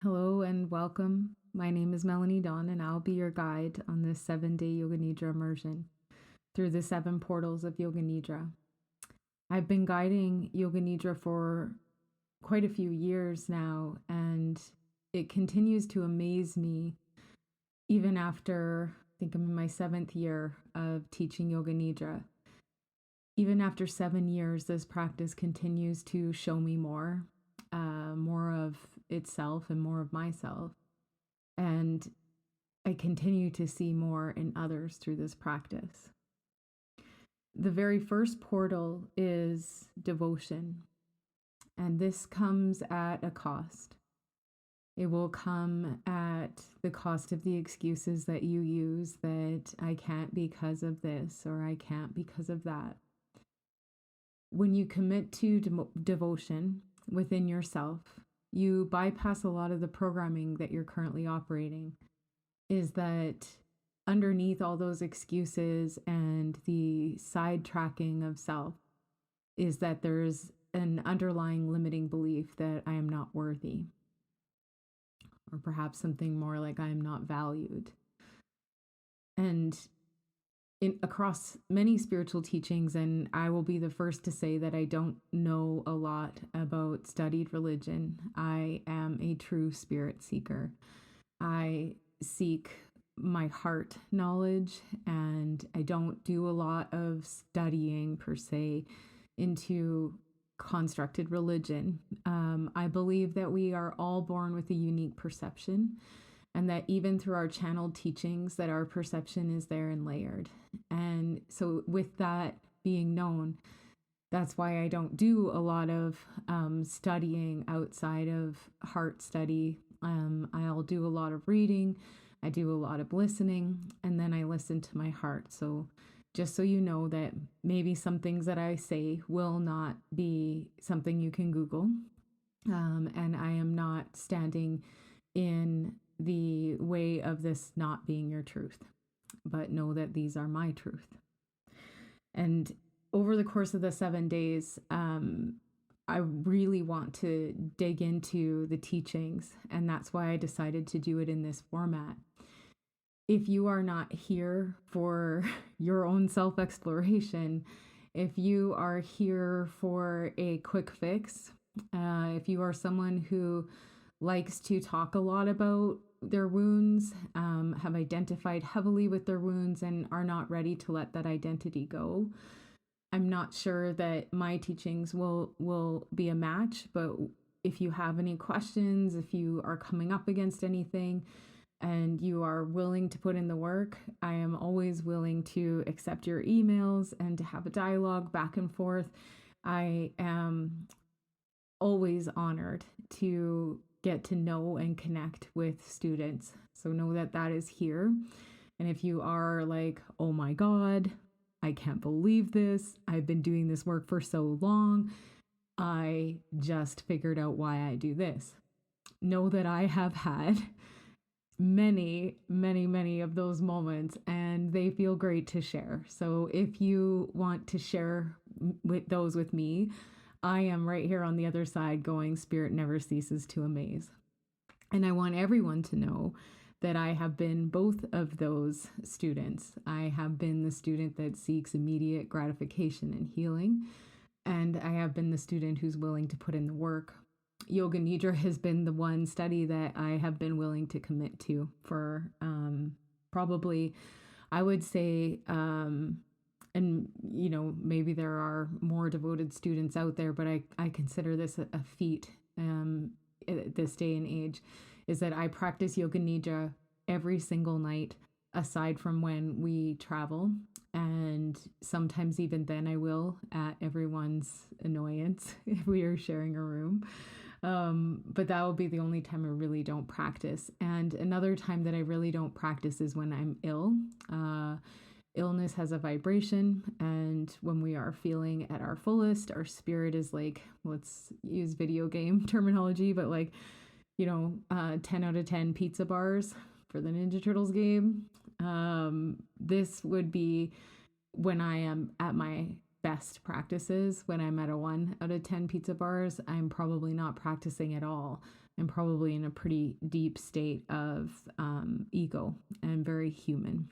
Hello and welcome. My name is Melanie Dawn, and I'll be your guide on this 7-day Yoga Nidra immersion through the 7 portals of Yoga Nidra. I've been guiding Yoga Nidra for quite a few years now, and it continues to amaze me even after, I think I'm in my 7th year of teaching Yoga Nidra. Even after 7 years, this practice continues to show me more of itself and more of myself. And I continue to see more in others through this practice. The very first portal is devotion, and this comes at a cost. It will come at the cost of the excuses that you use, that I can't because of this or I can't because of that. When you commit to devotion within yourself, you bypass a lot of the programming that you're currently operating. Is that underneath all those excuses and the sidetracking of self is that there's an underlying limiting belief that I am not worthy, or perhaps something more like I am not valued. And across many spiritual teachings, and I will be the first to say that I don't know a lot about studied religion. I am a true spirit seeker. I seek my heart knowledge, and I don't do a lot of studying per se into constructed religion. I believe that we are all born with a unique perception, and that even through our channeled teachings, that our perception is there and layered. And so with that being known, that's why I don't do a lot of studying outside of heart study. I'll do a lot of reading, I do a lot of listening, and then I listen to my heart. So just so you know that maybe some things that I say will not be something you can Google. And I am not standing in the way of this not being your truth, but know that these are my truth. And over the course of the 7 days, I really want to dig into the teachings, and that's why I decided to do it in this format. If you are not here for your own self-exploration, if you are here for a quick fix, if you are someone who likes to talk a lot about their wounds, have identified heavily with their wounds, and are not ready to let that identity go, I'm not sure that my teachings will be a match. But if you have any questions, if you are coming up against anything and you are willing to put in the work, I am always willing to accept your emails and to have a dialogue back and forth. I am always honored to get to know and connect with students. So know that that is here. And if you are like, oh my God, I can't believe this, I've been doing this work for so long, I just figured out why I do this. Know that I have had many of those moments, and they feel great to share. So if you want to share with me, I am right here on the other side going, Spirit never ceases to amaze. And I want everyone to know that I have been both of those students. I have been the student that seeks immediate gratification and healing, and I have been the student who's willing to put in the work. Yoga Nidra has been the one study that I have been willing to commit to for probably, I would say, and maybe there are more devoted students out there, but I consider this a feat at this day and age, is that I practice Yoga Nidra every single night, aside from when we travel. And sometimes even then I will, at everyone's annoyance, if we are sharing a room. But that will be the only time I really don't practice. And another time that I really don't practice is when I'm ill. Illness has a vibration, and when we are feeling at our fullest, our spirit is like, let's use video game terminology, but like, 10 out of 10 pizza bars for the Ninja Turtles game. This would be when I am at my best practices, when I'm at a 1 out of 10 pizza bars, I'm probably not practicing at all. I'm probably in a pretty deep state of ego and very human.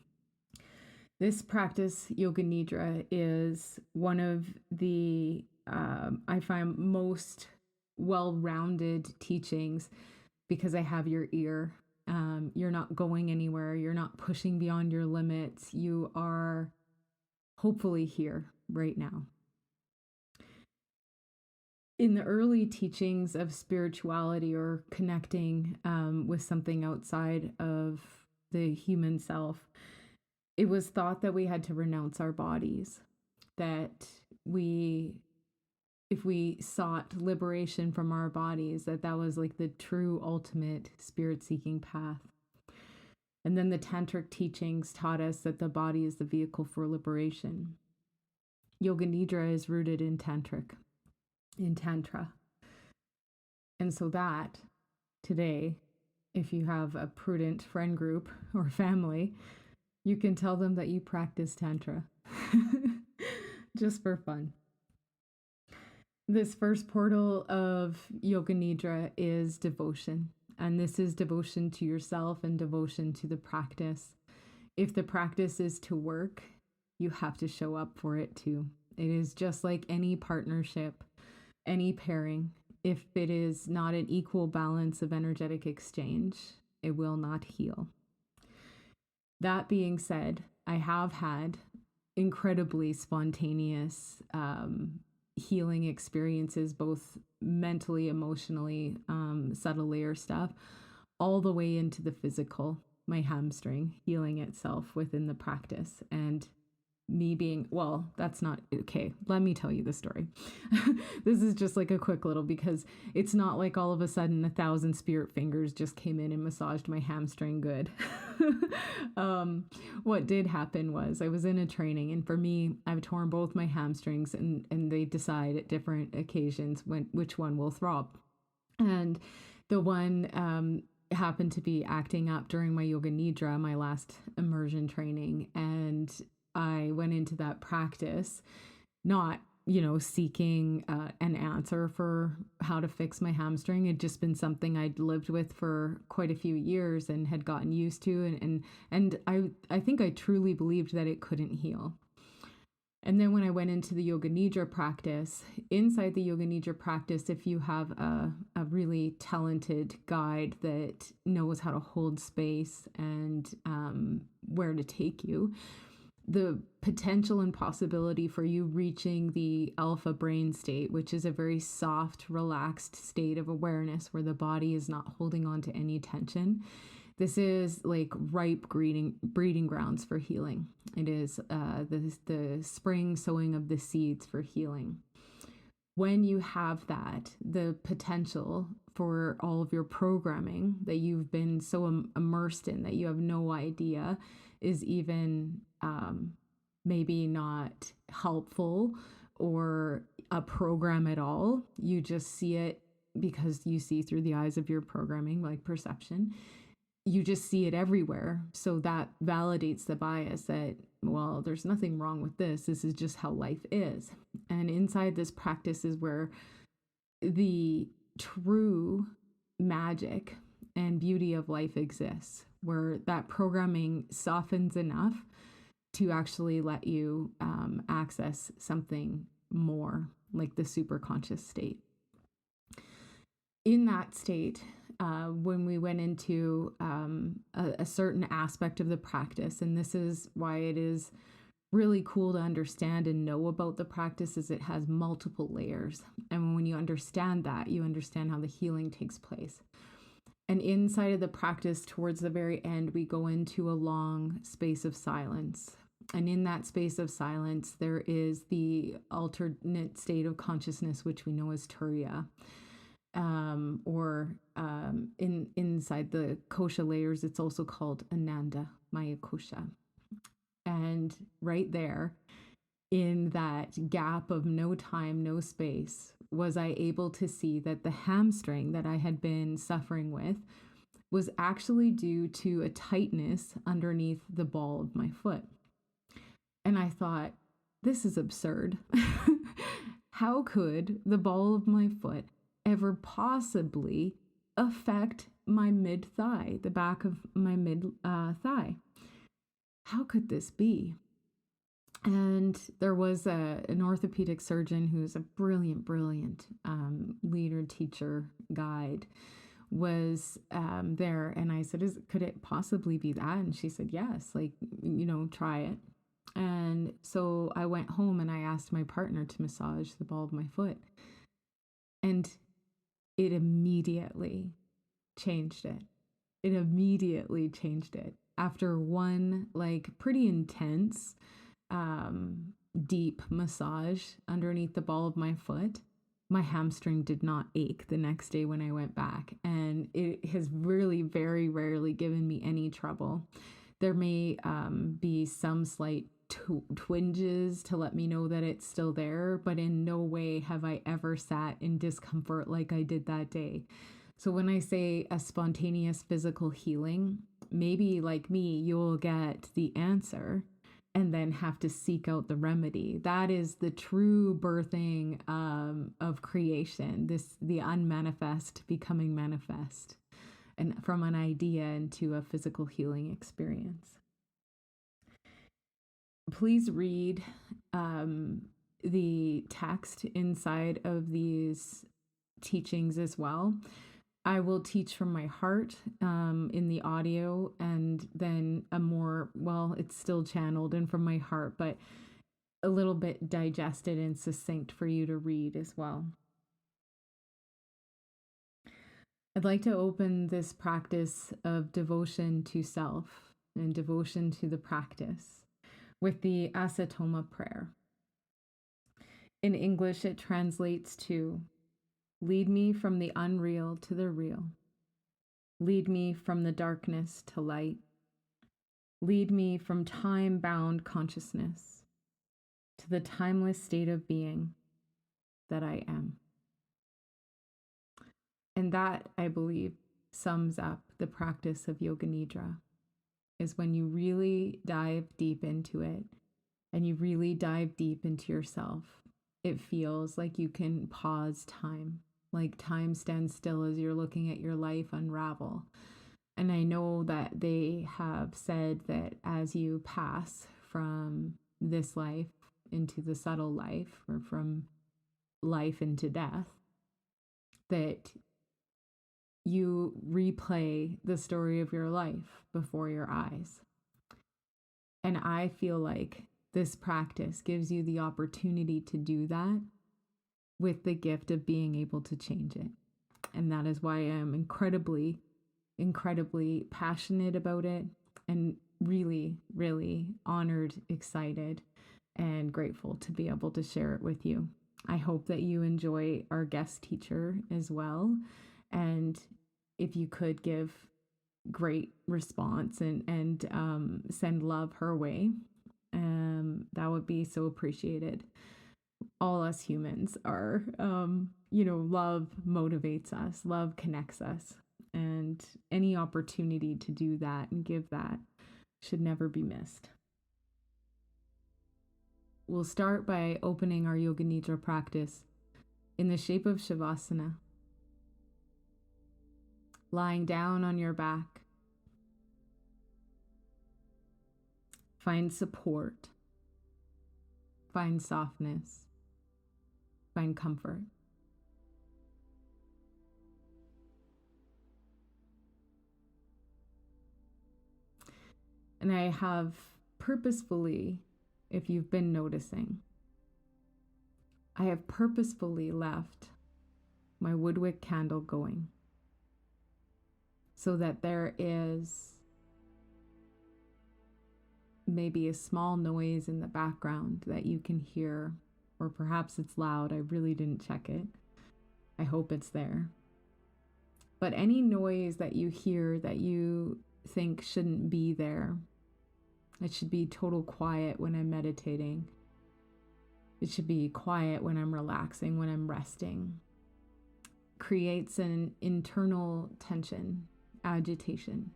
This practice, Yoga Nidra, is one of the, I find, most well-rounded teachings because I have your ear. You're not going anywhere. You're not pushing beyond your limits. You are hopefully here right now. In the early teachings of spirituality or connecting with something outside of the human self, it was thought that we had to renounce our bodies, that if we sought liberation from our bodies, that was like the true ultimate spirit-seeking path. And then the tantric teachings taught us that the body is the vehicle for liberation. Yoga Nidra is rooted in tantra. And so that today, if you have a prudent friend group or family, you can tell them that you practice tantra just for fun. This first portal of Yoga Nidra is devotion. And this is devotion to yourself and devotion to the practice. If the practice is to work, you have to show up for it too. It is just like any partnership, any pairing. If it is not an equal balance of energetic exchange, it will not heal. That being said, I have had incredibly spontaneous healing experiences, both mentally, emotionally, subtle layer stuff, all the way into the physical, my hamstring healing itself within the practice. And me being, well, that's not okay. Let me tell you the story. This is just like a quick little, because it's not like all of a sudden 1,000 spirit fingers just came in and massaged my hamstring good. What did happen was I was in a training, and for me, I've torn both my hamstrings, and they decide at different occasions which one will throb. And the one happened to be acting up during my Yoga Nidra, my last immersion training, and I went into that practice not, seeking an answer for how to fix my hamstring. It'd just been something I'd lived with for quite a few years and had gotten used to. And I think I truly believed that it couldn't heal. And then when I went into the Yoga Nidra practice, inside the Yoga Nidra practice, if you have a really talented guide that knows how to hold space and where to take you, the potential and possibility for you reaching the alpha brain state, which is a very soft, relaxed state of awareness where the body is not holding on to any tension. This is like ripe breeding grounds for healing. It is the spring sowing of the seeds for healing. When you have that, the potential for all of your programming that you've been so immersed in that you have no idea is even maybe not helpful or a program at all. You just see it because you see through the eyes of your programming, like perception. You just see it everywhere. So that validates the bias that, well, there's nothing wrong with this. This is just how life is. And inside this practice is where the true magic and beauty of life exists, where that programming softens enough to actually let you access something more, like the superconscious state. In that state, when we went into a certain aspect of the practice, and this is why it is really cool to understand and know about the practice, is it has multiple layers. And when you understand that, you understand how the healing takes place. And inside of the practice, towards the very end, we go into a long space of silence. And in that space of silence, there is the alternate state of consciousness, which we know as Turiya. Inside the kosha layers, it's also called Ananda, Maya Kosha. And right there, in that gap of no time, no space, was I able to see that the hamstring that I had been suffering with was actually due to a tightness underneath the ball of my foot. And I thought, this is absurd. How could the ball of my foot ever possibly affect my mid thigh, the back of my mid thigh? How could this be? And there was an orthopedic surgeon who's a brilliant leader, teacher, guide, was there. And I said, could it possibly be that? And she said, yes, like, try it. And so I went home and I asked my partner to massage the ball of my foot. And it immediately changed it. It immediately changed it. After one, like, pretty intense, deep massage underneath the ball of my foot, my hamstring did not ache the next day when I went back. And it has really very rarely given me any trouble. There may be some slight twinges to let me know that it's still there, but in no way have I ever sat in discomfort like I did that day. So when I say a spontaneous physical healing, maybe like me, you'll get the answer and then have to seek out the remedy. That is the true birthing of creation, the unmanifest becoming manifest, and from an idea into a physical healing experience. Please read the text inside of these teachings as well. I will teach from my heart in the audio, and then it's still channeled and from my heart, but a little bit digested and succinct for you to read as well. I'd like to open this practice of devotion to self and devotion to the practice with the Asatoma prayer. In English, it translates to, lead me from the unreal to the real. Lead me from the darkness to light. Lead me from time-bound consciousness to the timeless state of being that I am. And that, I believe, sums up the practice of Yoga Nidra, is when you really dive deep into it and you really dive deep into yourself. It feels like you can pause time, like time stands still as you're looking at your life unravel. And I know that they have said that as you pass from this life into the subtle life, or from life into death, that you replay the story of your life before your eyes. And I feel like this practice gives you the opportunity to do that with the gift of being able to change it. And that is why I am incredibly passionate about it, and really, really honored, excited, and grateful to be able to share it with you. I hope that you enjoy our guest teacher as well. And if you could give great response and send love her way, that would be so appreciated. All us humans are, love motivates us, love connects us, and any opportunity to do that and give that should never be missed. We'll start by opening our Yoga Nidra practice in the shape of Shavasana. Lying down on your back. Find support. Find softness. Find comfort. And I have purposefully, if you've been noticing, I have purposefully left my woodwick candle going so that there is maybe a small noise in the background that you can hear, or perhaps it's loud. I really didn't check it. I hope it's there. But any noise that you hear that you think shouldn't be there, it should be total quiet when I'm meditating. It should be quiet when I'm relaxing, when I'm resting. Creates an internal tension, agitation,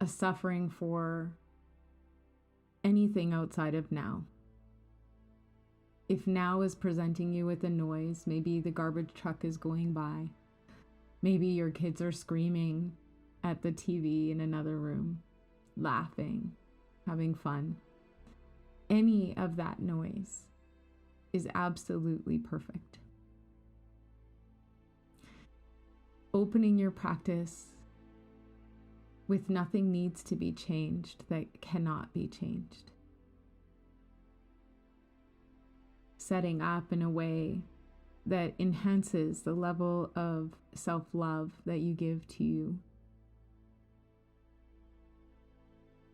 a suffering for anything outside of now. If now is presenting you with a noise, maybe the garbage truck is going by, maybe your kids are screaming at the TV in another room, laughing, having fun. Any of that noise is absolutely perfect. Opening your practice with nothing needs to be changed that cannot be changed. Setting up in a way that enhances the level of self-love that you give to you.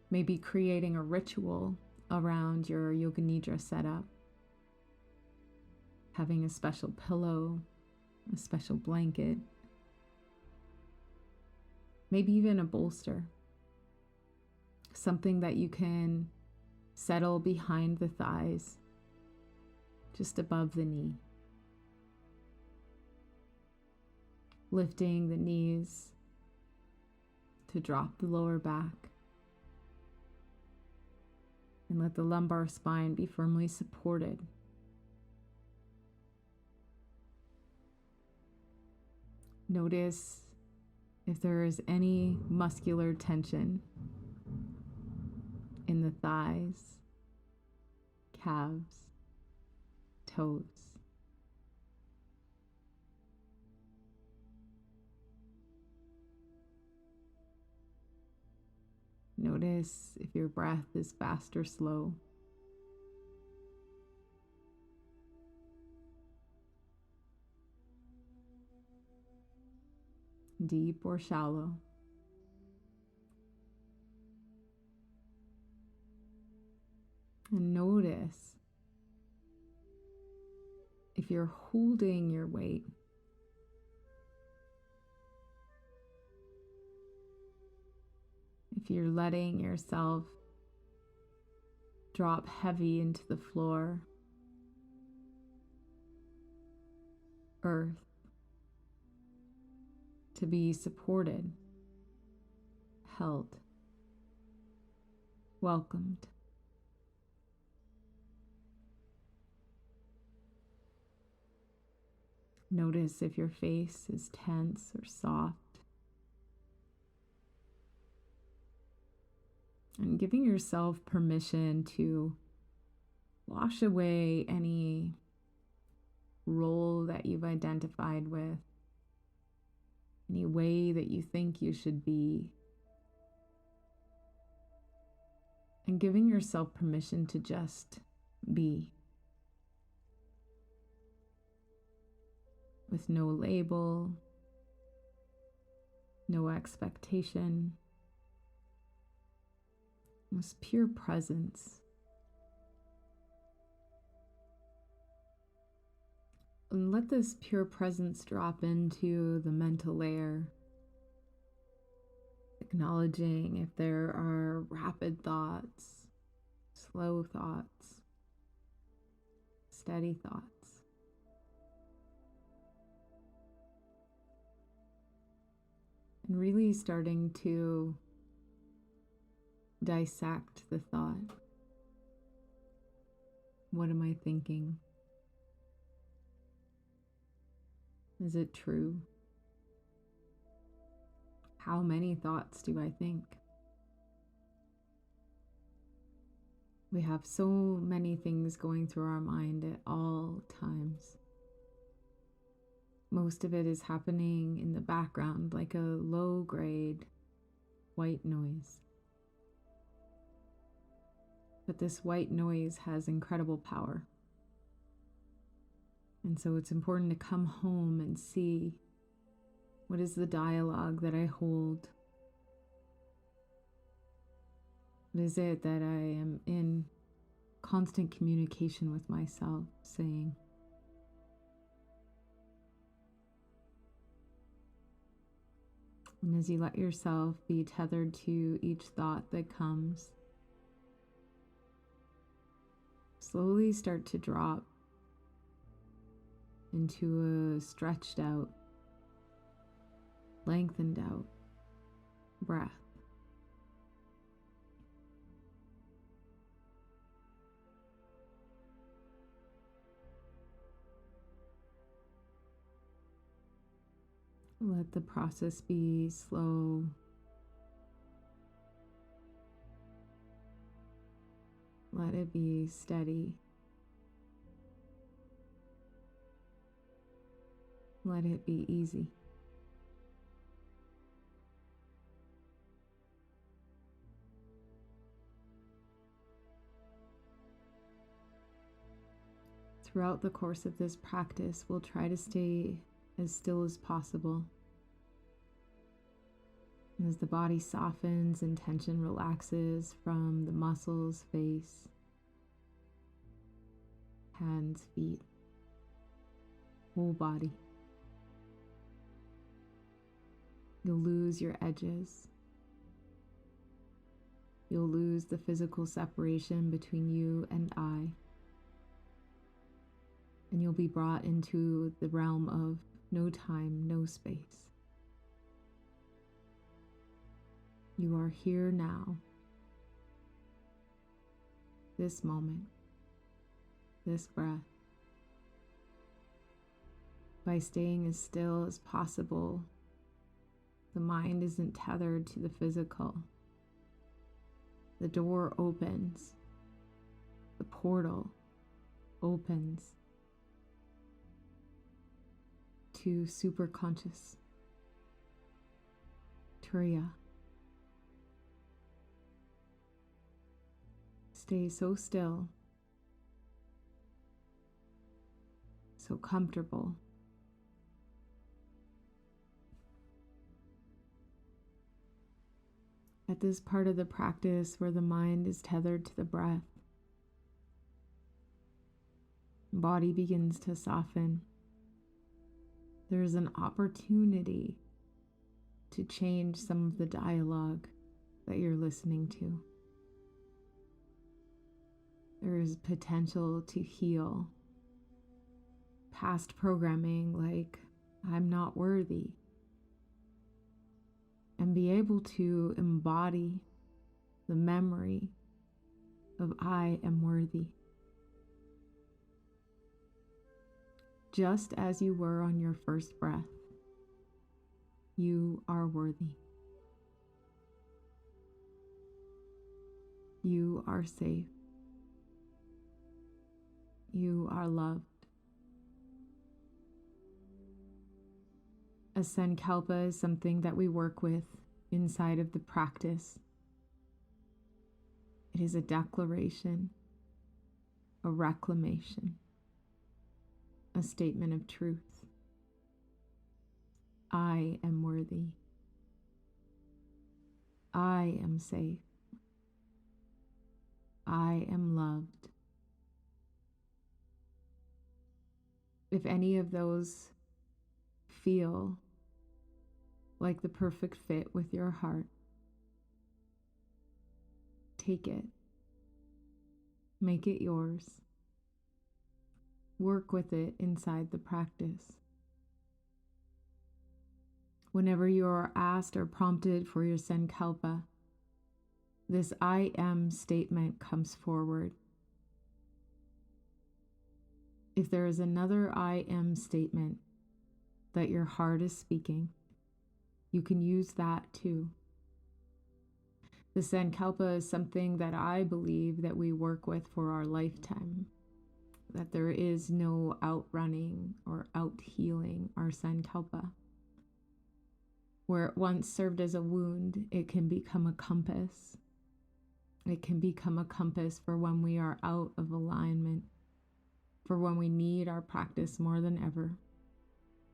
Maybe creating a ritual around your Yoga Nidra setup. Having a special pillow, a special blanket, maybe even a bolster. Something that you can settle behind the thighs, just above the knee. Lifting the knees to drop the lower back. And let the lumbar spine be firmly supported. Notice if there is any muscular tension in the thighs, calves, toes. Notice if your breath is fast or slow. Deep or shallow. And notice if you're holding your weight. If you're letting yourself drop heavy into the floor, earth, to be supported, held, welcomed. Notice if your face is tense or soft. And giving yourself permission to wash away any role that you've identified with, any way that you think you should be, and giving yourself permission to just be, with no label, no expectation, just pure presence. And let this pure presence drop into the mental layer, acknowledging if there are rapid thoughts, slow thoughts, steady thoughts. And really starting to dissect the thought. What am I thinking? Is it true? How many thoughts do I think? We have so many things going through our mind at all times. Most of it is happening in the background, like a low-grade white noise. But this white noise has incredible power. And so it's important to come home and see, what is the dialogue that I hold? What is it that I am in constant communication with myself saying? And as you let yourself be tethered to each thought that comes, slowly start to drop into a stretched out, lengthened out breath. Let the process be slow. Let it be steady. Let it be easy. Throughout the course of this practice, we'll try to stay as still as possible. As the body softens and tension relaxes from the muscles, face, hands, feet, whole body. You'll lose your edges. You'll lose the physical separation between you and I. And you'll be brought into the realm of no time, no space. You are here now, this moment, this breath. By staying as still as possible, the mind isn't tethered to the physical. The door opens, the portal opens to superconscious, Turiya. Stay so still, so comfortable. At this part of the practice where the mind is tethered to the breath, body begins to soften. There's an opportunity to change some of the dialogue that you're listening to. There is potential to heal past programming like I'm not worthy, and be able to embody the memory of I am worthy. Just as you were on your first breath, you are worthy. You are safe. You are loved. A sankalpa is something that we work with inside of the practice. It is a declaration, a reclamation, a statement of truth. I am worthy. I am safe. I am loved. If any of those feel like the perfect fit with your heart, take it. Make it yours. Work with it inside the practice. Whenever you are asked or prompted for your sankalpa, this I am statement comes forward. If there is another I am statement that your heart is speaking, you can use that too. The sankalpa is something that I believe that we work with for our lifetime, that there is no outrunning or out healing our sankalpa. Where it once served as a wound, it can become a compass. It can become a compass for when we are out of alignment, for when we need our practice more than ever.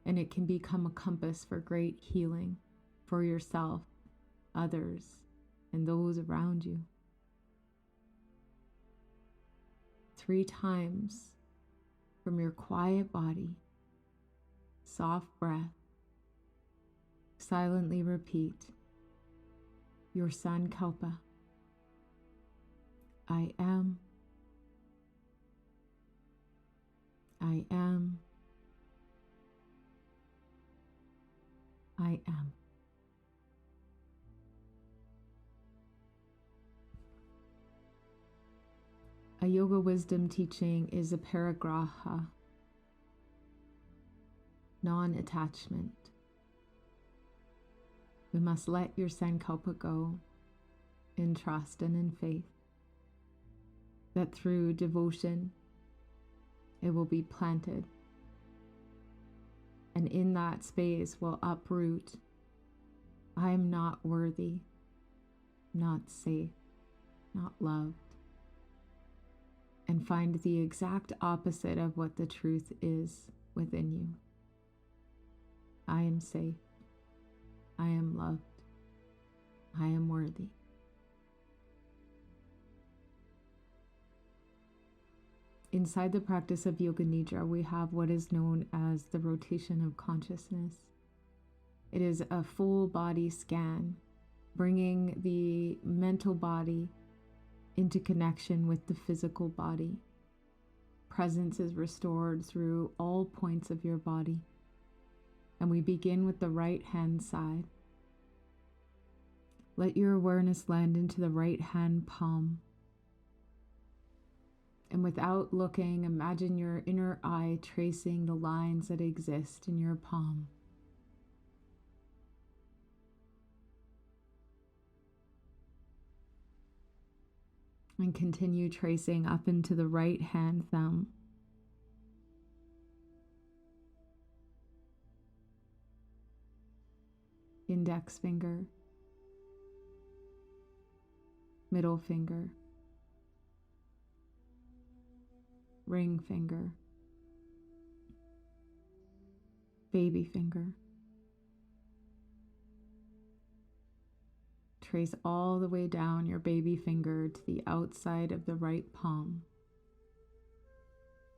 And it can become a compass for great healing for yourself, others, and those around you. 3 times from your quiet body, soft breath, silently repeat your sankalpa. I am. I am. I am. A yoga wisdom teaching is a paragraha, non-attachment. We must let your sankalpa go in trust and in faith that through devotion it will be planted, and in that space will uproot I am not worthy, not safe, not loved, and find the exact opposite of what the truth is within you. I am safe, I am loved, I am worthy. Inside the practice of Yoga Nidra, we have what is known as the rotation of consciousness. It is a full body scan, bringing the mental body into connection with the physical body. Presence is restored through all points of your body. And we begin with the right hand side. Let your awareness land into the right hand palm. And without looking, imagine your inner eye tracing the lines that exist in your palm. And continue tracing up into the right hand thumb. Index finger. Middle finger. Ring finger. Baby finger. Trace all the way down your baby finger to the outside of the right palm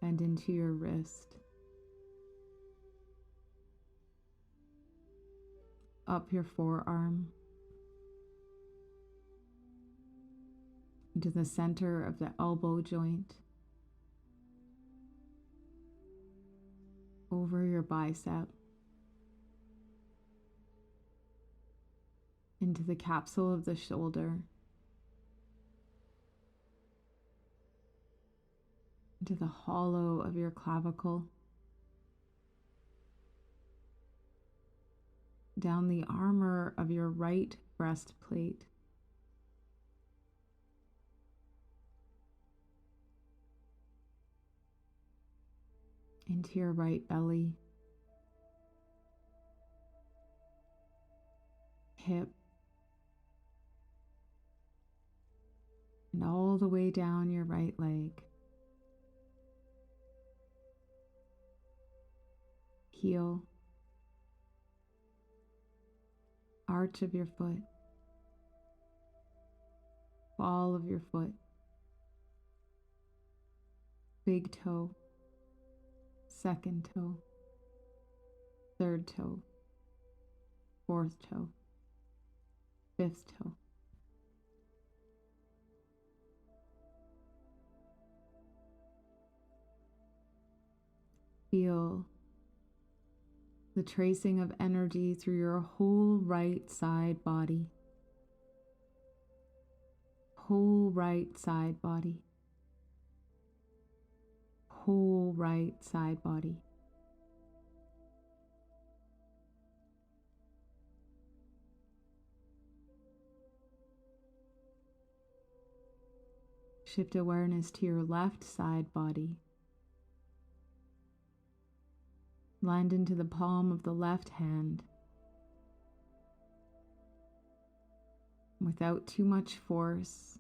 and into your wrist. Up your forearm into the center of the elbow joint, over your bicep, into the capsule of the shoulder, into the hollow of your clavicle, down the armor of your right breastplate, into your right belly, hip, and all the way down your right leg, heel, arch of your foot, ball of your foot, big toe, second toe, third toe, fourth toe, fifth toe. Feel the tracing of energy through your whole right side body. Whole right side body. Whole right side body. Shift awareness to your left side body. Land into the palm of the left hand. Without too much force,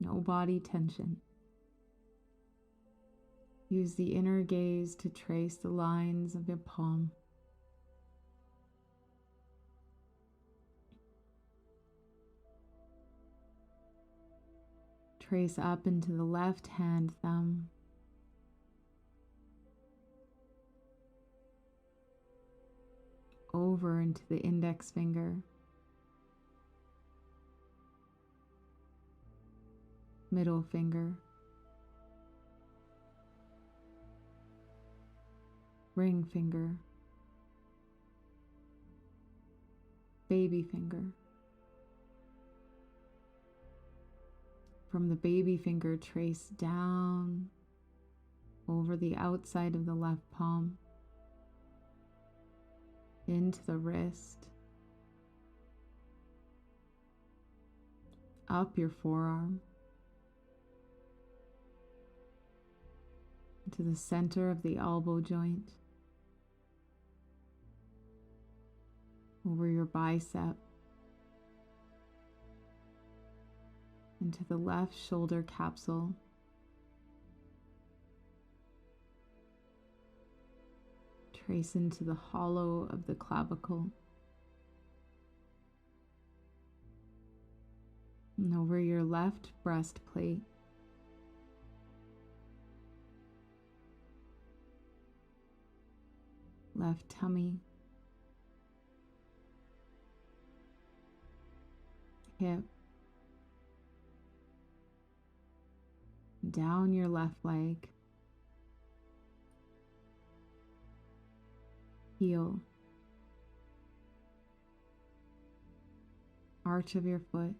no body tension. Use the inner gaze to trace the lines of your palm. Trace up into the left hand thumb. Over into the index finger. Middle finger. Ring finger. Baby finger. From the baby finger, trace down over the outside of the left palm, into the wrist, up your forearm into the center of the elbow joint, over your bicep, into the left shoulder capsule, trace into the hollow of the clavicle, and over your left breastplate, left tummy, hip, down your left leg, heel, arch of your foot,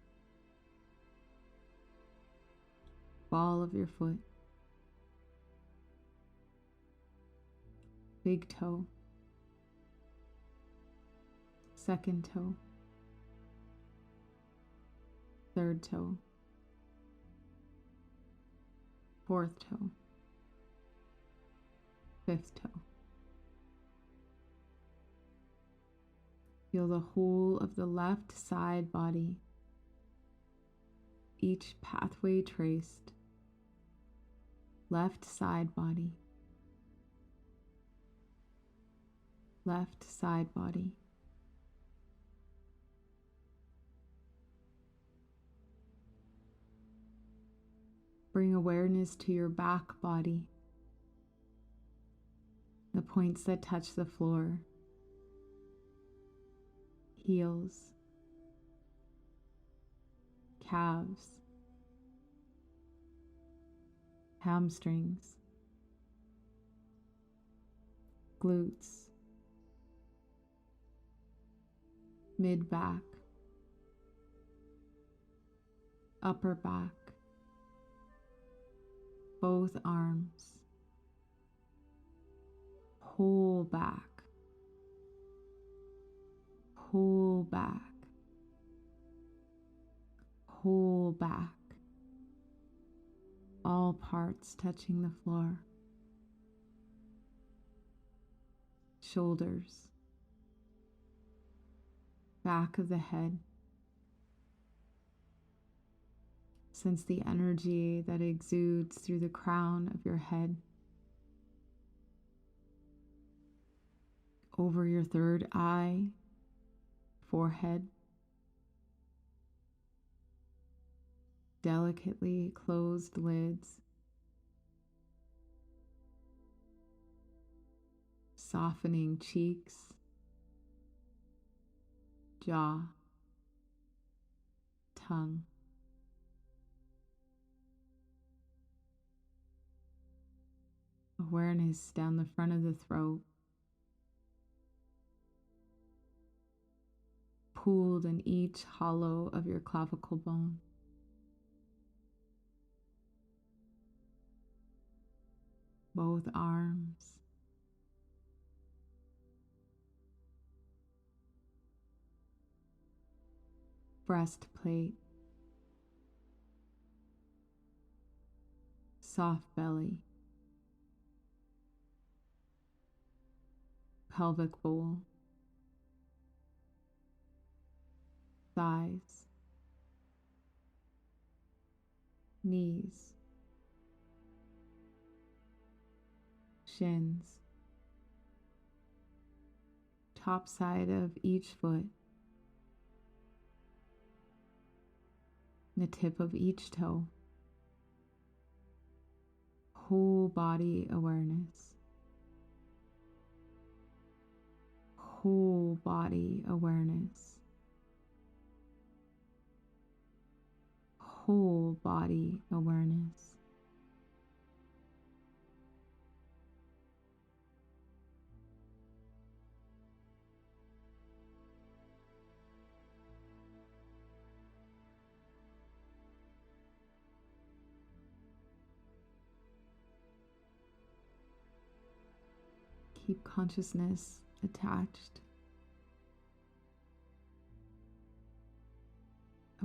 ball of your foot, big toe, second toe, third toe, fourth toe, fifth toe. Feel the whole of the left side body, each pathway traced, left side body, left side body. Bring awareness to your back body, the points that touch the floor, heels, calves, hamstrings, glutes, mid-back, upper back, both arms, whole back, whole back, whole back, all parts touching the floor, shoulders, back of the head. Sense the energy that exudes through the crown of your head, over your third eye, forehead, delicately closed lids, softening cheeks, jaw, tongue. Awareness down the front of the throat, pooled in each hollow of your clavicle bone. Both arms, breastplate, soft belly, pelvic bowl, thighs, knees, shins, top side of each foot, the tip of each toe, whole body awareness, whole body awareness, whole body awareness. Keep consciousness attached,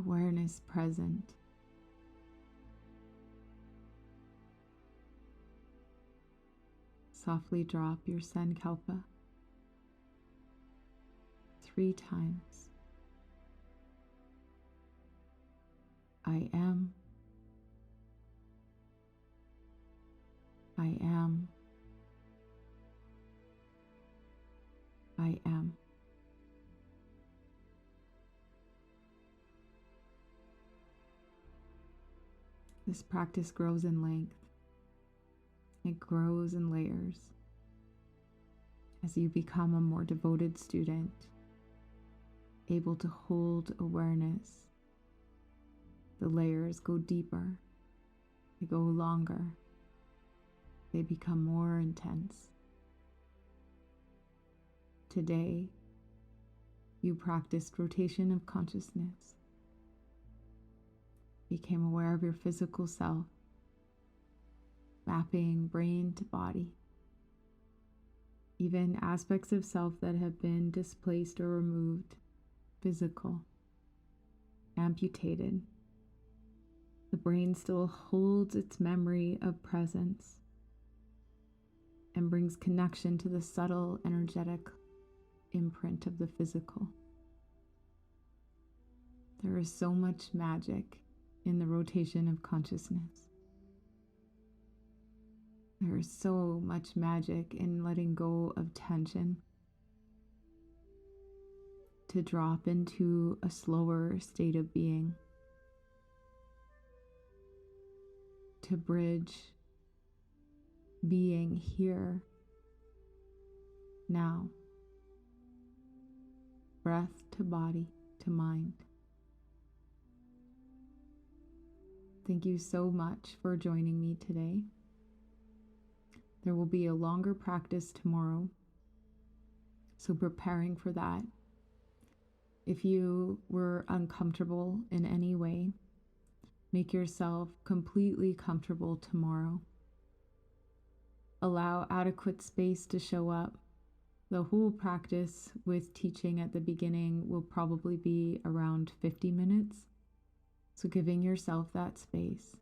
awareness present. Softly drop your sankalpa 3 times. I am. I am. I am. This practice grows in length. It grows in layers as you become a more devoted student, able to hold awareness. The layers go deeper, they go longer, they become more intense. Today, you practiced rotation of consciousness, became aware of your physical self, mapping brain to body, even aspects of self that have been displaced or removed, physical, amputated. The brain still holds its memory of presence and brings connection to the subtle energetic imprint of the physical. There is so much magic in the rotation of consciousness. There is so much magic in letting go of tension to drop into a slower state of being, to bridge being here, now, breath to body to mind. Thank you so much for joining me today. There will be a longer practice tomorrow, so preparing for that. If you were uncomfortable in any way, make yourself completely comfortable tomorrow. Allow adequate space to show up. The whole practice with teaching at the beginning will probably be around 50 minutes, so giving yourself that space.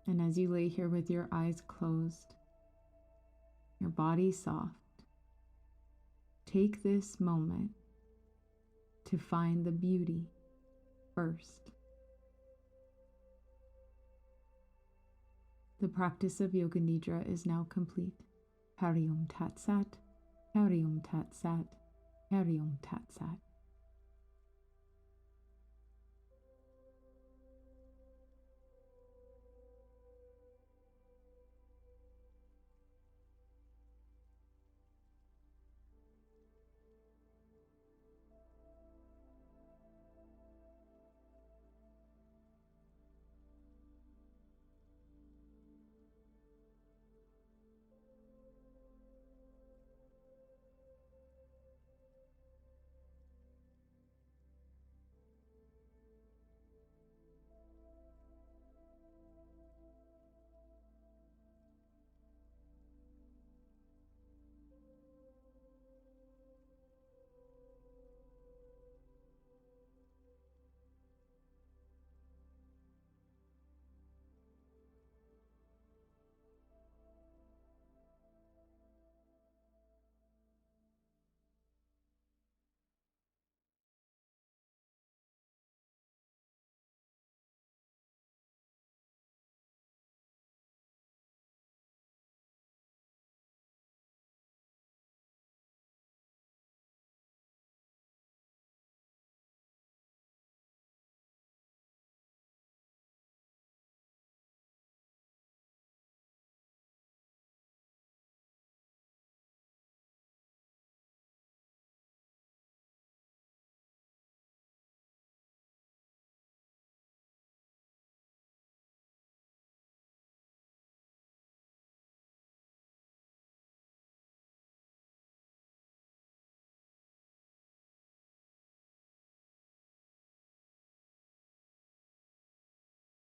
And as you lay here with your eyes closed, your body soft, take this moment to find the beauty first. The practice of Yoga Nidra is now complete. Hari Om Tat Sat, Hari Om Tat Sat, Hari Om Tat Sat.